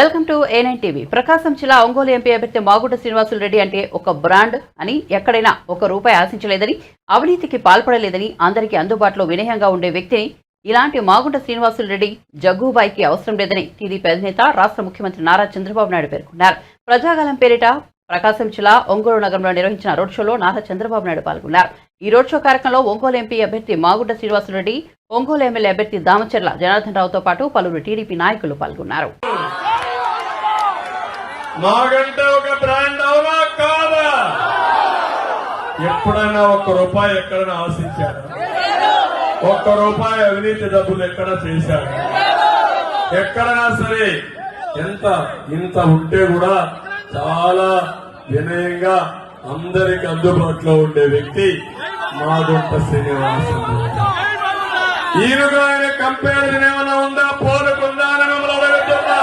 Welcome to A9 TV. ప్రకాశం జిల్లా Ongole MP అభ్యర్థి మాగుంట శ్రీనివాసులు రెడ్డి అంటే ఒక బ్రాండ్ అని, ఎక్కడైనా ₹1 ఆశించలేదని, అవినీతికి పాల్పడలేదని, అందరికీ అందుబాటులో వినయంగా ఉండే వ్యక్తిని ఇలాంటి మాగుంట శ్రీనివాసులు రెడ్డి జగ్గుబాయికి అవసరం లేదని టీడీపీ అధినేత రాష్ట్ర ముఖ్యమంత్రి నారా చంద్రబాబు నాయుడు పేర్కొన్నారు. ప్రజాగాలం పేరిట ప్రకాశం జిల్లా ఒంగోలు నగరంలో నిర్వహించిన రోడ్ షోలో నారా చంద్రబాబు నాయుడు పాల్గొన్నారు. ఈ రోడ్ షో కార్యక్రమంలో ఒంగోలు ఎంపీ అభ్యర్థి మాగుంట శ్రీనివాసులు రెడ్డి, ఒంగోలు ఎమ్మెల్యే అభ్యర్థి దామచర్ల జనార్దన్ రావుతో పాటు పలువురు టీడీపీ నాయకులు పాల్గొన్నారు. మాగంటే ఒక బ్రాండ్ అవునా కాదా? ఎప్పుడైనా ₹1 ఎక్కడైనా ఆశించారు? ₹1 అవినీతి డబ్బులు ఎక్కడ చేశారు? ఎక్కడైనా సరే ఇంత ఉంటే కూడా చాలా వినయంగా అందరికి అందుబాటులో ఉండే వ్యక్తి మాగుంట శ్రీనివాసులు. ఈయనగా ఆయన కంపారిజన్ ఏమైనా ఉందా, పోలుకుందా అని మిమ్మల్ని అడుగుతున్నా.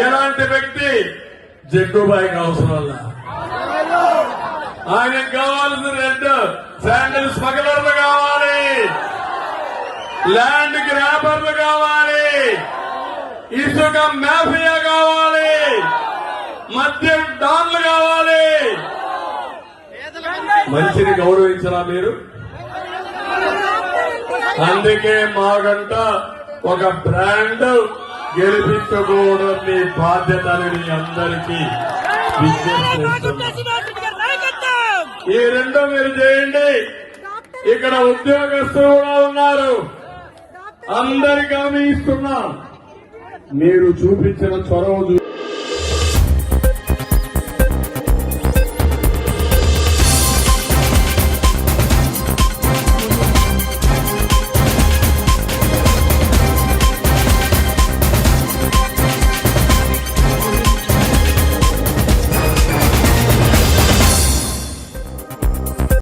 ఎలాంటి వ్యక్తి జగ్గుబాయికి అవసరం? ఆయనకు కావాల్సిన రెడ్ శాండిల్ స్మగ్లర్లు కావాలి, ల్యాండ్ గ్రాబర్లు కావాలి, ఇసుక మాఫియా కావాలి, మద్యం డాన్లు కావాలి. మంచిని గౌరవించరా మీరు? అందుకే మాగంట ఒక బ్రాండ్ గెలిపించుకోవడం మీ బాధ్యతని మీ అందరికీ ఈ రెండో మీరు చేయండి. ఇక్కడ ఉద్యోగస్తులు కూడా ఉన్నారు, అందరికీ హామీ ఇస్తున్నాం. మీరు చూపించిన చొరవ